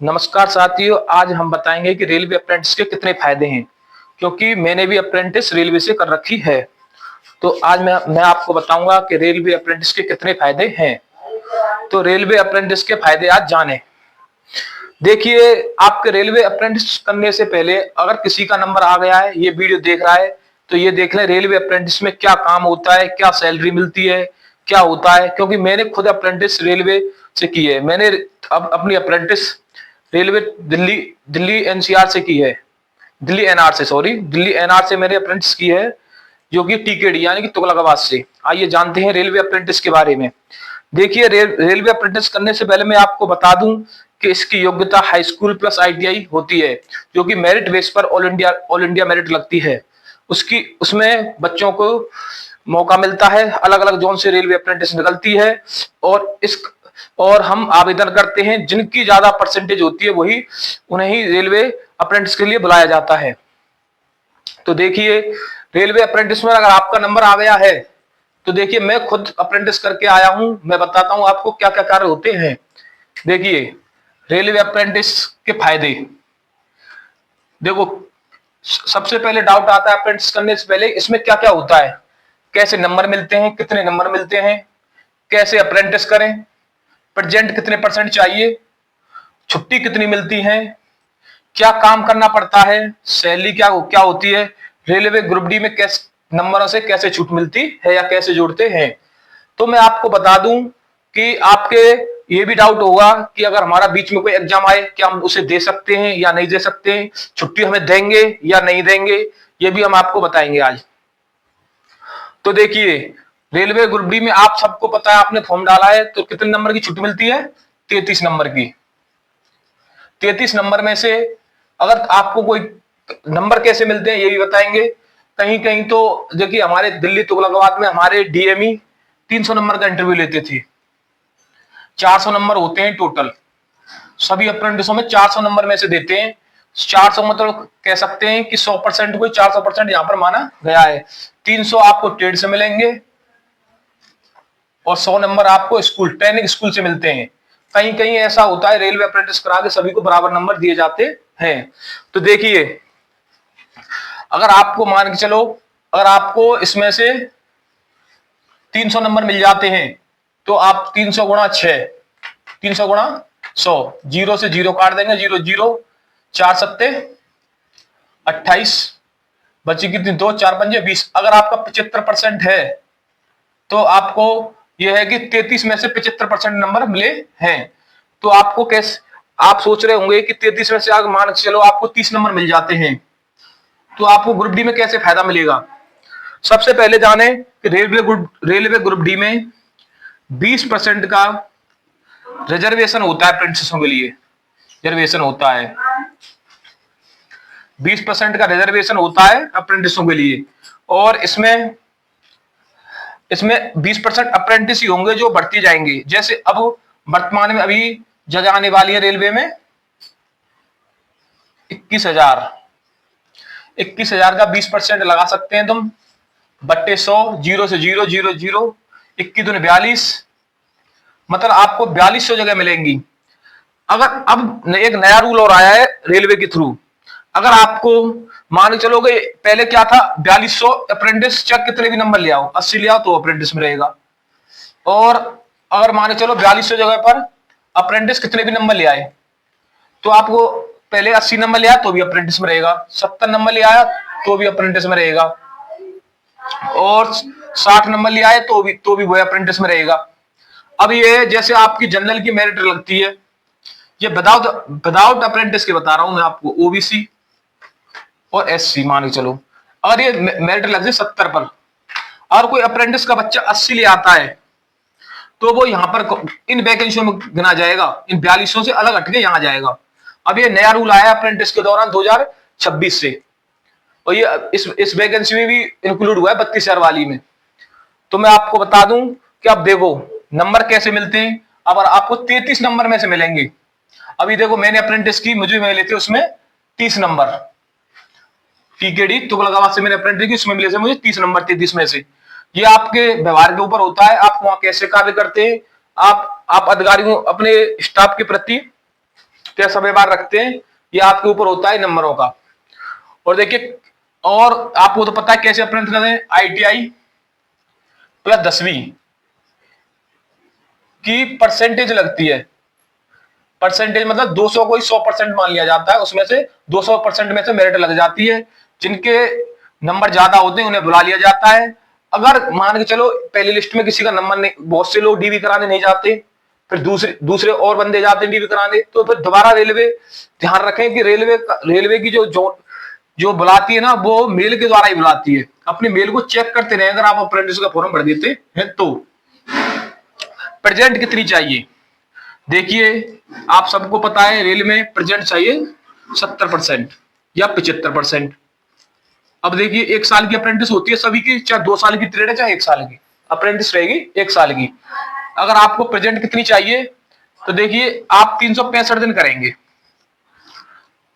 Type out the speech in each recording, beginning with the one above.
नमस्कार साथियों, आज हम बताएंगे कि रेलवे अप्रेंटिस के कितने फायदे हैं। क्योंकि मैंने भी अप्रेंटिस रेलवे से कर रखी है, तो आज मैं आपको बताऊंगा कि रेलवे अप्रेंटिस के कितने फायदे हैं। तो रेलवे अप्रेंटिस के फायदे आज जाने। देखिए, आपके रेलवे अप्रेंटिस करने से पहले अगर किसी का नंबर आ गया है, ये वीडियो देख रहा है, तो ये देख लें रेलवे अप्रेंटिस में क्या काम होता है, क्या सैलरी मिलती है, क्या होता है। क्योंकि मैंने खुद अप्रेंटिस रेलवे से की है। मैंने अब अपनी apprentice railway Delhi Delhi NCR से की है। दिल्ली एनआर से, सॉरी, दिल्ली एनआर से मैंने अप्रेंटिस की है, जो कि टीकेडी यानी कि तुगलकाबाद से। आइए जानते हैं रेलवे अप्रेंटिस के बारे में। देखिए, रेलवे अप्रेंटिस करने से पहले मैं आपको बता दूं कि इसकी योग्यता हाई स्कूल प्लस आईटीआई होती है, जो कि मेरिट बेस पर ऑल इंडिया मेरिट लगती है। उसमें बच्चों को मौका मिलता है, अलग अलग जोन से रेलवे अप्रेंटिस निकलती है, और हम आवेदन करते हैं। जिनकी ज्यादा परसेंटेज होती है वही उन्हें ही रेलवे अप्रेंटिस के लिए बुलाया जाता है। तो देखिए, रेलवे अप्रेंटिस में अगर आपका नंबर आ गया है, तो देखिए मैं खुद अप्रेंटिस करके आया हूं, मैं बताता हूं आपको क्या क्या कार्य होते हैं। देखिए, रेलवे अप्रेंटिस के फायदे। देखो, सबसे पहले डाउट आता है अप्रेंटिस करने से पहले, इसमें क्या क्या होता है, कैसे नंबर मिलते हैं, कितने नंबर मिलते हैं, कैसे अप्रेंटिस करें, प्रेजेंट कितने परसेंट चाहिए, छुट्टी कितनी मिलती है, क्या काम करना पड़ता है, सैलरी क्या क्या होती है, रेलवे ग्रुप डी में कैसे नंबरों से कैसे छूट मिलती है या कैसे जोड़ते हैं। तो मैं आपको बता दूं कि आपके ये भी डाउट होगा कि अगर हमारा बीच में कोई एग्जाम आए, क्या हम उसे दे सकते हैं या नहीं दे सकते हैं, छुट्टी हमें देंगे या नहीं देंगे, ये भी हम आपको बताएंगे आज। तो देखिए, रेलवे ग्रुप डी में आप सबको पता है, आपने फॉर्म डाला है, तो कितने नंबर की छुट्टी मिलती है? 33 नंबर की। 33 नंबर में से अगर आपको कोई नंबर कैसे मिलते हैं ये भी बताएंगे। कहीं कहीं तो देखिए, हमारे दिल्ली तुगलकाबाद में हमारे डीएमई 300 नंबर का इंटरव्यू लेते थे। 400 नंबर होते हैं टोटल, सभी अप्रेंटिसों में 400 नंबर में से देते हैं। 400 मतलब कह सकते हैं कि 100% को 400% यहां पर माना गया है। 300 आपको ट्रेड से मिलेंगे और 100 नंबर आपको स्कूल ट्रेनिंग स्कूल से मिलते हैं। कहीं कहीं ऐसा होता है रेलवे अप्रेंटिस करा के सभी को बराबर नंबर दिए जाते हैं। तो देखिए, अगर आपको मान के चलो, अगर आपको इसमें से 300 नंबर मिल जाते हैं, तो आप 300 गुणा 6, 300 गुणा 100, जीरो से जीरो काट देंगे, जीरो जीरो, 4 सत्ते 28, बची कितनी? 2, 4 पंजे 20। अगर आपका 75% है, तो आपको यह है कि 33 में से 75% नंबर मिले हैं। तो आपको कैसे, आप सोच रहे होंगे कि 33 में से अगर मान के चलो आपको 30 नंबर मिल जाते हैं, तो आपको ग्रुप डी में कैसे फायदा मिलेगा। सबसे पहले जाने कि रेलवे ग्रुप डी में 20% का रिजर्वेशन होता है अप्रेंटिसों के लिए। रिजर्वेशन होता है, 20% का रिजर्वेशन होता है अप्रेंटिसों के लिए। और इसमें इसमें 20% अप्रेंटिस ही होंगे जो बढ़ती जाएंगे। जैसे अब वर्तमान में अभी जगह आने वाली है रेलवे में 21,000। 21,000 का 20% लगा सकते हैं तुम, बट्टे 100, जीरो से जीरो, जीरो जीरो, 21 दूनी 42, मतलब आपको 4200 जगह मिलेंगी। अगर अब एक नया रूल और आया है रेलवे के थ्रू, अगर आपको मान के चलोगे, पहले क्या था, 4200 अप्रेंटिस चाहे कितने भी नंबर ले आओ, 80 ले आओ तो अप्रेंटिस में रहेगा। और अगर मान के चलो 4200 जगह पर अप्रेंटिस कितने भी नंबर ले आए, तो आपको पहले 80 नंबर ले आया तो भी अप्रेंटिस में रहेगा, 70 नंबर ले आया तो भी अप्रेंटिस में रहेगा, और 60 नंबर ले आए तो भी वो अप्रेंटिस में रहेगा। अब ये जैसे आपकी जनरल की मेरिट लगती है, ये विदाउट अप्रेंटिस के बता रहा हूं मैं आपको, ओबीसी और एससी मान के चलो, अगर ये मेरिट लग जाए 70 पर, और कोई अप्रेंटिस का बच्चा 80 ले आता है, तो वो यहां पर इन वैकेंसियों में गिना जाएगा, इन 4200 से अलग हटके यहां जाएगा। अब ये नया रूल आया अप्रेंटिस के दौरान 2026 से, और ये इस वैकेंसी में भी इंक्लूड हुआ है 32,000 वाली में। तो मैं आपको बता दूं कि अब देखो नंबर कैसे मिलते हैं। अब आपको 33 नंबर में से मिलेंगे। अभी देखो, मैंने अप्रेंटिस की, मुझे मिले थे उसमें 30 नंबर, टीकेडी तुगलकाबाद से मैंने अप्रेंटिस की, उसमें मिले थे मुझे 30 नंबर 33 में से। ये आपके व्यवहार के ऊपर होता है, आप वहां कैसे कार्य करते हैं, आप अधिकारियों अपने स्टाफ के प्रति क्या समय बार रखते हैं, ये आपके ऊपर होता है नंबरों का। और देखिए, और आपको तो पता है कैसे अप्रेंटिस करते हैं, ITI प्लस 10वीं की परसेंटेज लगती है। परसेंटेज मतलब 200 को ही 100% मान लिया जाता है, उसमें से 200% में से मेरिट लग जाती है। जिनके नंबर ज्यादा होते हैं उन्हें बुला लिया जाता है। अगर मान के चलो पहली लिस्ट में किसी का नंबर नहीं, बहुत से लोग DV कराने नहीं जाते, फिर दूसरे दूसरे और बंदे जाते हैं DV कराने, तो फिर दोबारा रेलवे ध्यान रखें कि रेलवे की जो बुलाती है ना, वो मेल के द्वारा ही बुलाती है। अपने मेल को चेक करते रहे अगर आप अप्रेंटिस का फॉर्म भर देते हैं तो। प्रेजेंट कितनी चाहिए, देखिए आप सबको पता है रेल में प्रेजेंट चाहिए 70% या 75%। अब देखिए 1 साल की अप्रेंटिस होती है सभी की, चाहे 2 साल की ट्रेड है चाहे 1 साल की अप्रेंटिस रहेगी 1 साल की। अगर आपको प्रेजेंट कितनी चाहिए तो देखिए आप 365 दिन करेंगे।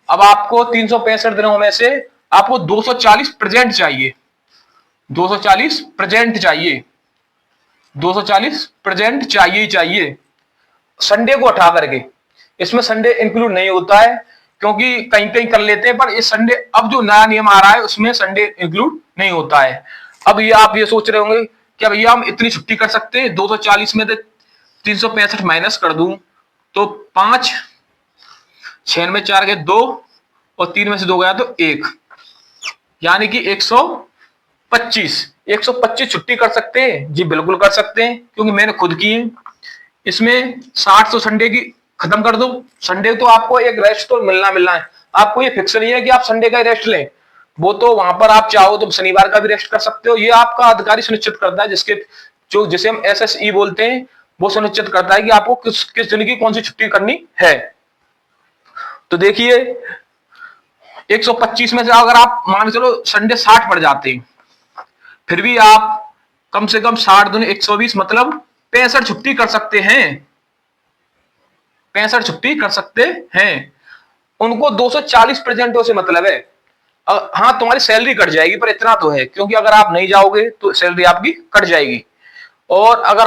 अब आपको 365 दिनों में से आपको 240 प्रेजेंट चाहिए, 240 प्रेजेंट चाहिए, 240 प्रेजेंट चाहिए ही चाहिए, संडे को हटा करके। इसमें संडे इंक्लूड नहीं होता है क्योंकि कहीं कहीं कर लेते हैं, पर ये संडे अब जो नया नियम आ रहा है उसमें संडे इंक्लूड नहीं होता है। अब ये आप ये सोच रहे होंगे क्या भैया हम इतनी छुट्टी कर सकते हैं, 240 में से 365 माइनस कर दूं तो 5, 6 में 4 गए 2 और 3 में से 2 गया तो 1, यानी कि 125 छुट्टी कर सकते हैं जी, बिल्कुल कर सकते हैं क्योंकि मैंने खुद की है। इसमें 60 तो संडे की खत्म कर दो, संडे तो आपको एक रेस्ट तो मिलना है। आपको ये फिक्स नहीं है कि आप संडे का रेस्ट लें, वो तो वहां पर आप चाहो तो शनिवार का भी रेस्ट कर सकते हो। ये आपका अधिकारी सुनिश्चित करता है, जिसे हम SSE बोलते हैं, वो सुनिश्चित करता है कि आपको किस दिन की कौन सी छुट्टी करनी है। तो देखिए 125 में से अगर आप मान चलो संडे 60 पड़ जाते हैं, फिर भी आप कम से कम 60 दूनी 120 मतलब 65 छुट्टी कर सकते हैं, 65 छुट्टी कर सकते हैं। उनको 240 प्रेजेंटों से मतलब है। हाँ तुम्हारी सैलरी कट जाएगी, पर इतना तो है क्योंकि अगर आप नहीं जाओगे तो सैलरी आपकी कट जाएगी। और अगर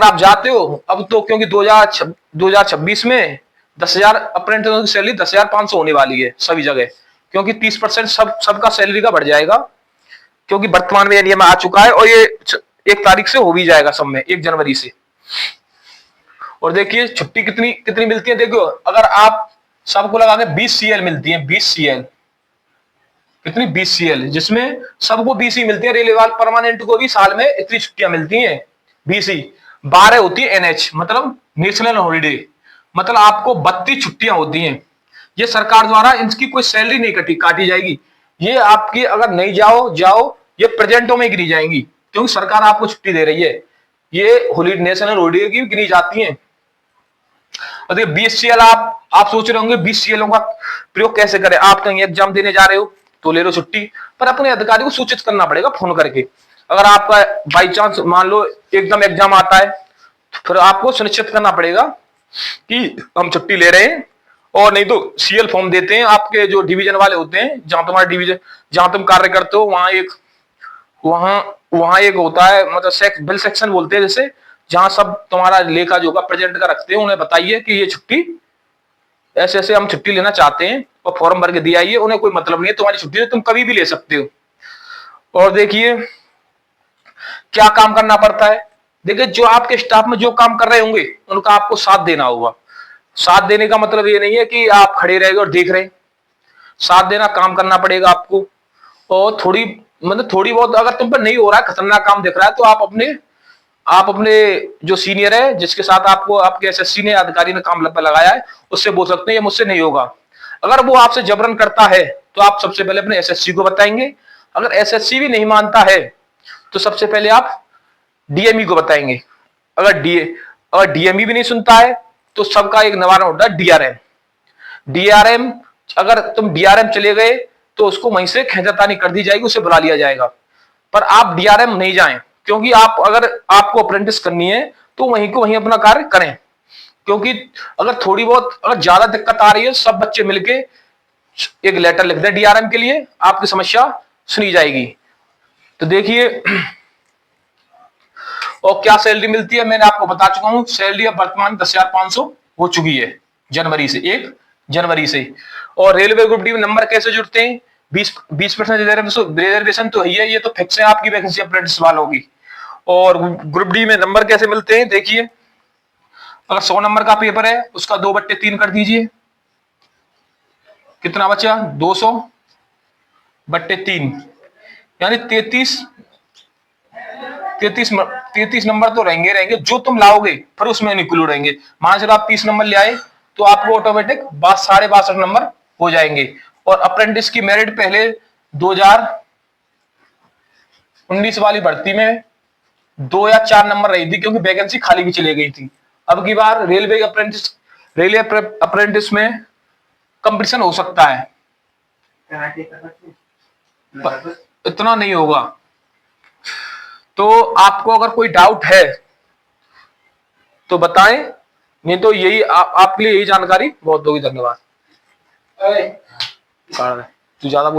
आप जाते हो अब तो, क्योंकि 2026 में 10,000 अप्रेंटिसों की सैलरी 10,500 होने वाली है सभी जगह, क्योंकि 30% सबका सैलरी का बढ़ जाएगा, क्योंकि वर्तमान में यह नियम आ चुका है और ये 1 तारीख से हो भी जाएगा सब में, 1 जनवरी से। और देखिए छुट्टी कितनी कितनी मिलती है, देखो अगर आप सबको लगा के 20 CL मिलती है, 20 CL कितनी 20 CL, जिसमें सबको 20 ही मिलती है। रेलवे वाले परमानेंट को भी साल में इतनी छुट्टियां मिलती हैं 20 ही। 12 होती है NH मतलब नेशनल हॉलीडे, मतलब आपको 32 छुट्टियां होती हैं। ये सरकार द्वारा इनकी कोई सैलरी नहीं काटी जाएगी, ये आपकी अगर नहीं जाओ ये प्रेजेंटों में गिनी जाएंगी क्योंकि सरकार आपको छुट्टी दे रही है। ये हॉलीडे नेशनल हॉलीडे की गिनी जाती हैं। और देखिए 20 CL आप सोच रहे होंगे 20 CL का प्रयोग कैसे करें, आप कहीं एग्जाम देने जा रहे हो तो ले लो छुट्टी, पर अपने अधिकारी को सूचित करना पड़ेगा फोन करके। अगर आपका बाई चांस मान लो एकदम एग्जाम आता है तो फिर आपको सुनिश्चित करना पड़ेगा कि हम छुट्टी ले रहे हैं, और नहीं तो CL फॉर्म देते हैं आपके जो डिवीजन वाले होते हैं, जहां तुम्हारा डिवीजन जहां तुम कार्य करते हो वहां एक होता है, मतलब बिल सेक्शन बोलते हैं जैसे, जहां सब तुम्हारा लेखा जोखा प्रेजेंट का रखते हैं। उन्हें बताइए कि ये छुट्टी ऐसे ऐसे हम छुट्टी लेना चाहते हैं और फॉर्म भर के दिया आइए। उन्हें कोई मतलब नहीं है तुम्हारी छुट्टी से, तुम कभी भी ले सकते हो। और देखिए क्या काम करना पड़ता है, देखिए जो आपके स्टाफ में जो काम कर रहे होंगे उनका आपको साथ देना होगा। साथ देने का मतलब ये नहीं है कि आप खड़े रहेंगे और देख रहे, साथ देना, काम करना पड़ेगा आपको। और थोड़ी बहुत अगर तुम पर नहीं हो रहा है, खतरनाक काम दिख रहा है, तो आप अपने जो सीनियर है, जिसके साथ आपको आपके SSC ने अधिकारी ने काम पर लगाया है, उससे बोल सकते हैं ये मुझसे नहीं होगा। अगर वो आपसे जबरन करता है तो आप सबसे पहले अपने SSC को बताएंगे। अगर SSC भी नहीं मानता है तो सबसे पहले आप DME को बताएंगे। अगर DME भी नहीं सुनता है तो सबका एक निवारण होता है DRM। अगर तुम DRM चले गए तो उसको वहीं से खींचातानी कर दी जाएगी, उसे बुला लिया जाएगा। पर आप DRM नहीं जाएं, क्योंकि अगर आपको अप्रेंटिस करनी है तो वहीं को वहीं अपना कार्य करें, क्योंकि अगर ज्यादा दिक्कत आ रही है, सब बच्चे मिलके एक लेटर लिख दें DRM के लिए, आपकी समस्या सुनी जाएगी। तो देखिए और क्या सैलरी मिलती है, मैंने आपको बता चुका हूं। सैलरी अब वर्तमान 10,500 हो चुकी है जनवरी से, 1 जनवरी से। और रेलवे ग्रुप डी में नंबर कैसे जुड़ते हैं? 20% रिजर्वेशन तो है, ये तो फिक्स है आपकी वैकेंसी अप्रेंटिस वालों की। और ग्रुप डी में नंबर कैसे मिलते हैं? देखिए, अगर 100 नंबर का पेपर है उसका 2/3 कर दीजिए, कितना बचा? 200/3, यानी 33 नंबर तो रहेंगे जो तुम लाओगे, पर उसमें इंक्लूड रहेंगे। मान चलो आप 30 नंबर ले आए तो आपको ऑटोमेटिक 62.5 नंबर हो जाएंगे। और अप्रेंटिस की मेरिट पहले 2019 वाली भर्ती में 2 या 4 नंबर रही थी, क्योंकि वैकेंसी खाली भी चली गई थी। अब की बार रेलवे अप्रेंटिस में कंपटीशन हो सकता है, इतना नहीं होगा। तो आपको अगर कोई डाउट है तो बताएं, नहीं तो यही आपके लिए यही जानकारी बहुत होगी। धन्यवाद। तू ज्यादा